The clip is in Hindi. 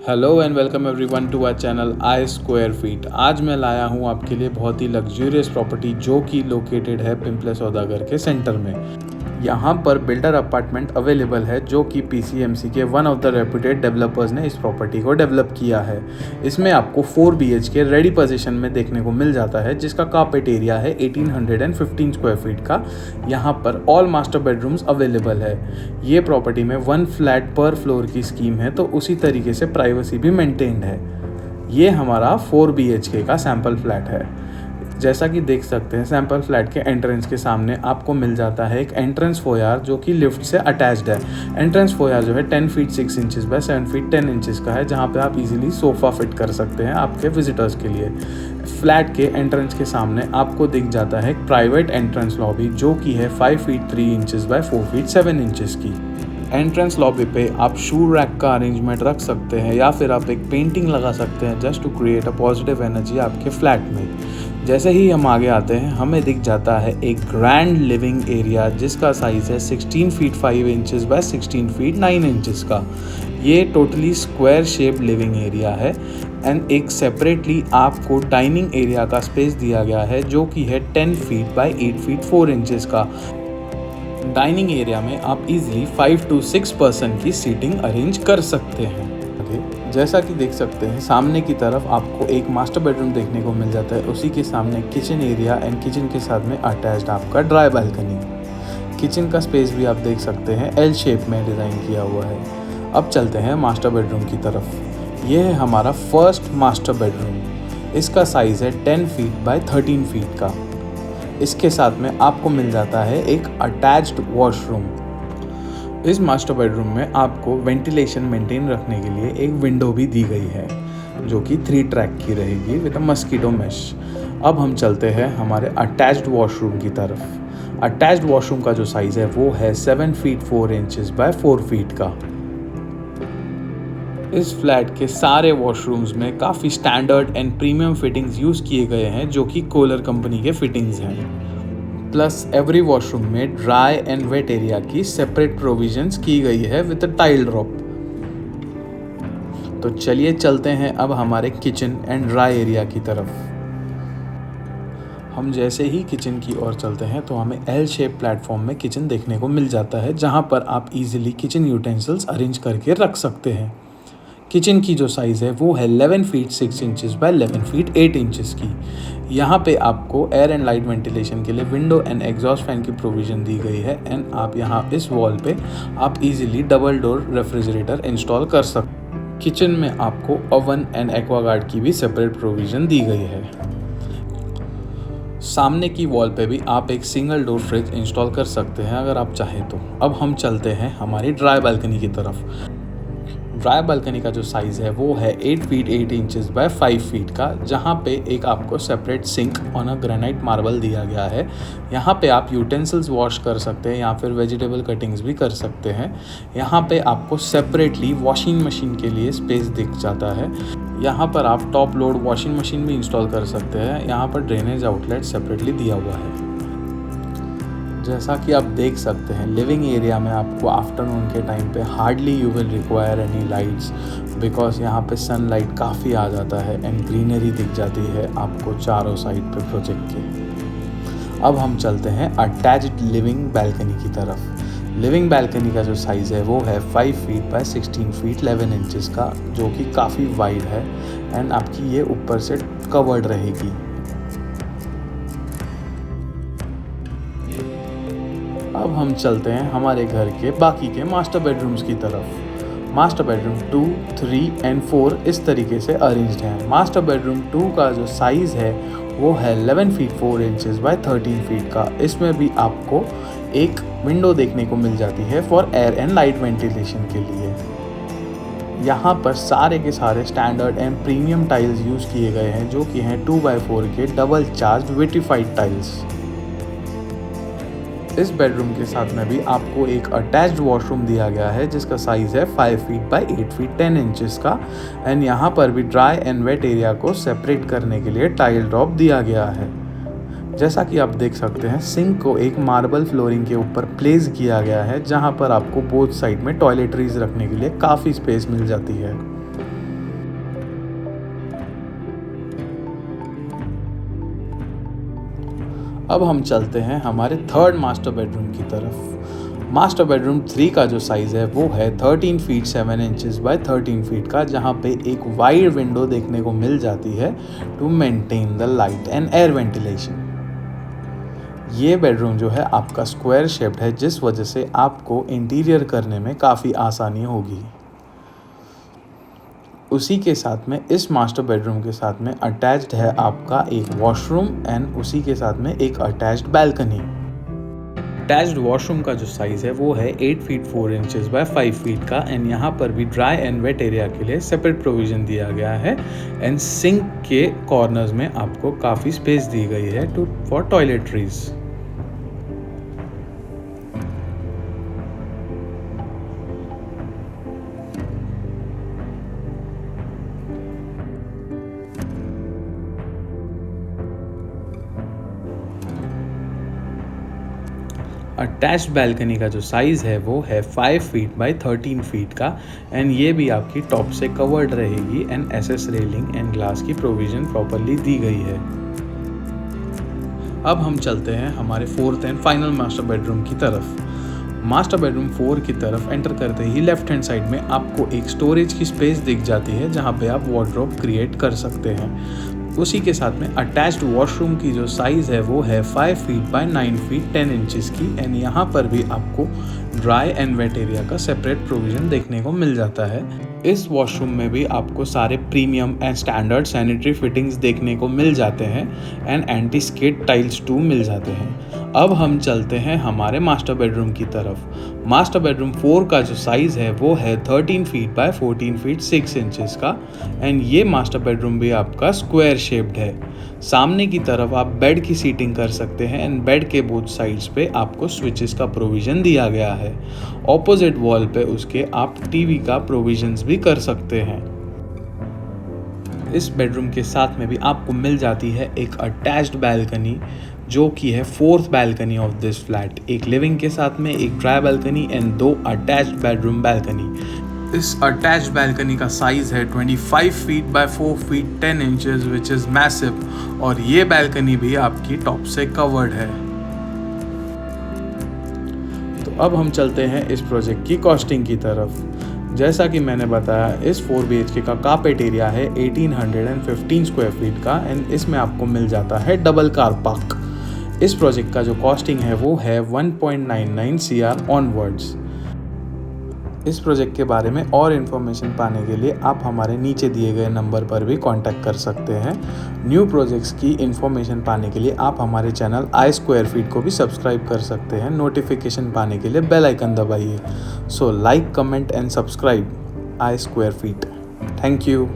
Hello and welcome everyone to our channel I square feet. आज मैं लाया हूँ आपके लिए बहुत ही लग्जूरियस प्रॉपर्टी जो कि लोकेटेड है पिंपले सौदागर के सेंटर में। यहाँ पर बिल्डर अपार्टमेंट अवेलेबल है जो कि पीसीएमसी के one of the reputed developers ने इस प्रॉपर्टी को डेवलप किया है। इसमें आपको 4 BHK रेडी पोजीशन में देखने को मिल जाता है जिसका कारपेट एरिया है 1815 स्क्वायर फीट का। यहाँ पर ऑल मास्टर बेडरूम्स अवेलेबल है। ये प्रॉपर्टी में 1 फ्लैट पर फ्लोर की स्कीम है तो उसी तरीके से प्राइवेसी भी मेंटेन्ड है। ये हमारा 4 BHK का सैम्पल फ्लैट है। जैसा कि देख सकते हैं सैम्पल फ्लैट के एंट्रेंस के सामने आपको मिल जाता है एक एंट्रेंस फोयर जो कि लिफ्ट से अटैच्ड है। एंट्रेंस फोयर जो है 10 feet 6 inches bye 7 feet 10 inches का है जहाँ पे आप इजीली सोफ़ा फिट कर सकते हैं आपके विजिटर्स के लिए। फ्लैट के एंट्रेंस के सामने आपको दिख जाता है एक प्राइवेट एंट्रेंस लॉबी जो कि है 5 feet 3 inches bye 4 feet 7 inches की। एंट्रेंस लॉबी पे आप शू रैक का अरेंजमेंट रख सकते हैं या फिर आप एक पेंटिंग लगा सकते हैं just to create a positive energy आपके फ्लैट में। जैसे ही हम आगे आते हैं हमें दिख जाता है एक ग्रैंड लिविंग एरिया जिसका साइज़ है 16 feet 5 inches bye 16 feet 9 inches का। ये totally square shape living area है एंड एक सेपरेटली आपको डाइनिंग एरिया का स्पेस दिया गया है जो कि है 10 फीट बाय 8 फीट 4 इंचेस का। डाइनिंग एरिया में आप इजीली 5 to 6 पर्सन की सीटिंग अरेंज कर सकते हैं। जैसा कि देख सकते हैं सामने की तरफ आपको एक मास्टर बेडरूम देखने को मिल जाता है। उसी के सामने किचन एरिया एंड किचन के साथ में अटैच्ड आपका ड्राई बालकनी। किचन का स्पेस भी आप देख सकते हैं एल शेप में डिज़ाइन किया हुआ है। अब चलते हैं मास्टर बेडरूम की तरफ। ये है हमारा फर्स्ट मास्टर बेडरूम। इसका साइज़ है 10 फीट बाय 13 फीट का। इसके साथ में आपको मिल जाता है एक अटैच्ड वॉशरूम। इस मास्टर बेडरूम में आपको वेंटिलेशन मेंटेन रखने के लिए एक विंडो भी दी गई है जो कि 3 ट्रैक की रहेगी विद अ मस्कीटो मैश। अब हम चलते हैं हमारे अटैच्ड वॉशरूम की तरफ। अटैच्ड वॉशरूम का जो साइज़ है वो है 7 फीट 4 इंचेस बाय 4 फीट का। इस फ्लैट के सारे वॉशरूम्स में काफ़ी standard and premium fittings use किए गए हैं जो कि कोलर कंपनी के फिटिंग्स हैं। प्लस एवरी वॉशरूम में ड्राई एंड वेट एरिया की सेपरेट प्रोविजंस की गई है विद अ टाइल ड्रॉप। तो चलिए चलते हैं अब हमारे किचन एंड ड्राई एरिया की तरफ। हम जैसे ही किचन की ओर चलते हैं तो हमें एल शेप प्लेटफॉर्म में किचन देखने को मिल जाता है जहां पर आप इजीली किचन यूटेंसिल्स अरेंज करके रख सकते हैं। किचन की जो साइज़ है वो है 11 feet 6 inches bye 11 feet 8 inches की। यहाँ पे आपको एयर एंड लाइट वेंटिलेशन के लिए विंडो एंड एग्जॉस्ट फैन की प्रोविज़न दी गई है एंड आप यहाँ इस वॉल पे आप easily double door refrigerator install कर सकते। किचन में आपको ओवन एंड एक्वागार्ड की भी सेपरेट प्रोविज़न दी गई है। सामने की वॉल पे भी आप एक सिंगल डोर फ्रिज इंस्टॉल कर सकते हैं अगर आप चाहें तो। अब हम चलते हैं हमारी ड्राई बालकनी की तरफ। ड्राई बालकनी का जो साइज़ है वो है 8 फीट 8 इंचेस बाय 5 फीट का जहाँ पे एक आपको separate sink on a granite marble दिया गया है। यहाँ पे आप यूटेंसिल्स वॉश कर सकते हैं या फिर वेजिटेबल कटिंग्स भी कर सकते हैं। यहाँ पे आपको सेपरेटली वॉशिंग मशीन के लिए स्पेस दिख जाता है। यहाँ पर आप टॉप लोड वॉशिंग मशीन भी इंस्टॉल कर सकते हैं। यहाँ पर ड्रेनेज आउटलेट सेपरेटली दिया हुआ है। जैसा कि आप देख सकते हैं लिविंग एरिया में आपको आफ्टरनून के टाइम पे hardly you will require any lights because यहाँ पे सनलाइट काफ़ी आ जाता है एंड ग्रीनरी दिख जाती है आपको चारों साइड पे प्रोजेक्ट के। अब हम चलते हैं अटैच्ड लिविंग बैल्कनी की तरफ। लिविंग बैल्कनी का जो साइज़ है वो है 5 फीट बाय 16 फीट 11 इंचेस का जो कि काफ़ी वाइड है एंड आपकी ये ऊपर से कवर्ड रहेगी। अब हम चलते हैं हमारे घर के बाकी के मास्टर बेडरूम्स की तरफ। मास्टर बेडरूम 2, 3 एंड 4 इस तरीके से अरेंज्ड हैं। मास्टर बेडरूम 2 का जो साइज़ है वो है 11 फीट 4 इंचेस बाय 13 फीट का। इसमें भी आपको एक विंडो देखने को मिल जाती है for air and light ventilation के लिए। यहाँ पर सारे के सारे standard and premium tiles use किए गए हैं जो कि हैं 2x4 के डबल चार्ज विटिफाइड टाइल्स। इस बेडरूम के साथ में भी आपको एक अटैच्ड वॉशरूम दिया गया है जिसका साइज़ है 5 फीट बाय 8 फीट 10 इंचेस का एंड यहाँ पर भी ड्राई एंड वेट एरिया को सेपरेट करने के लिए टाइल ड्रॉप दिया गया है। जैसा कि आप देख सकते हैं सिंक को एक मार्बल फ्लोरिंग के ऊपर प्लेस किया गया है जहाँ पर आपको बोथ साइड में टॉयलेटरीज रखने के लिए काफ़ी स्पेस मिल जाती है। अब हम चलते हैं हमारे थर्ड मास्टर बेडरूम की तरफ। मास्टर बेडरूम 3 का जो साइज़ है वो है 13 फीट 7 इंचेस बाय 13 फीट का, जहाँ पे एक वाइड विंडो देखने को मिल जाती है to maintain the light and air ventilation. ये बेडरूम जो है आपका स्क्वायर शेप्ड है, जिस वजह से आपको इंटीरियर करने में काफ़ी आसानी होगी। उसी के साथ में इस मास्टर बेडरूम के साथ में अटैच्ड है आपका एक वॉशरूम एंड उसी के साथ में एक अटैच्ड बैल्कनी। अटैच्ड वॉशरूम का जो साइज़ है वो है 8 फीट 4 इंचेस बाय 5 फीट का एंड यहाँ पर भी ड्राई एंड वेट एरिया के लिए सेपरेट प्रोविज़न दिया गया है एंड सिंक के कॉर्नर्स में आपको काफ़ी स्पेस दी गई है फॉर टॉयलेटरीज। अटैच्ड बैल्कनी का जो साइज़ है वो है 5 फीट बाय 13 फीट का एंड ये भी आपकी टॉप से कवर्ड रहेगी and SS railing and glass की प्रोविज़न प्रॉपरली दी गई है। अब हम चलते हैं हमारे fourth and final master bedroom की तरफ। मास्टर बेडरूम 4 की तरफ एंटर करते ही लेफ्ट हैंड साइड में आपको एक स्टोरेज की स्पेस दिख जाती है, जहाँ पे आप वार्डरोब क्रिएट कर सकते हैं। उसी के साथ में अटैच्ड वॉशरूम की जो साइज़ है वो है 5 फीट बाय 9 फीट 10 इंचेस की एंड यहाँ पर भी आपको ड्राई एंड वेट एरिया का सेपरेट प्रोविज़न देखने को मिल जाता है। इस वॉशरूम में भी आपको सारे premium and standard sanitary fittings देखने को मिल जाते हैं and anti skid tiles too मिल जाते हैं। अब हम चलते हैं हमारे मास्टर बेडरूम की तरफ। मास्टर बेडरूम 4 का जो साइज़ है वो है 13 फीट बाय 14 फीट 6 इंचेस का एंड ये मास्टर बेडरूम भी आपका स्क्वायर शेप्ड है। सामने की तरफ आप बेड की सीटिंग कर सकते हैं एंड बेड के बोथ साइड्स पे आपको स्विचेस का प्रोविज़न दिया गया है। ऑपोजिट वॉल पे उसके आप टीवी का प्रोविजंस भी कर सकते हैं। इस बेडरूम के साथ में भी आपको मिल जाती है एक अटैच्ड बैल्कनी, जो कि है 4th balcony of this flat. एक लिविंग के साथ में एक dry balcony and 2 attached bedroom balcony. इस अटैच्ड बैल्कनी का साइज़ है 25 feet by 4 feet 10 inches which is massive और ये बैल्कनी भी आपकी टॉप से कवर्ड है। तो अब हम चलते हैं इस प्रोजेक्ट की कॉस्टिंग की तरफ। जैसा कि मैंने बताया, इस 4 BHK का कारपेट एरिया है 1815 स्क्वायर फीट का एंड इसमें आपको मिल जाता है डबल कार पार्क। इस प्रोजेक्ट का जो कॉस्टिंग है वो है 1.99 CR ऑनवर्ड्स। इस प्रोजेक्ट के बारे में और इन्फॉर्मेशन पाने के लिए आप हमारे नीचे दिए गए नंबर पर भी कांटेक्ट कर सकते हैं। न्यू प्रोजेक्ट्स की इन्फॉर्मेशन पाने के लिए आप हमारे चैनल आई स्क्वायर फीट को भी सब्सक्राइब कर सकते हैं। नोटिफिकेशन पाने के लिए बेल आइकन दबाइए। So like, comment and subscribe I square feet. Thank you.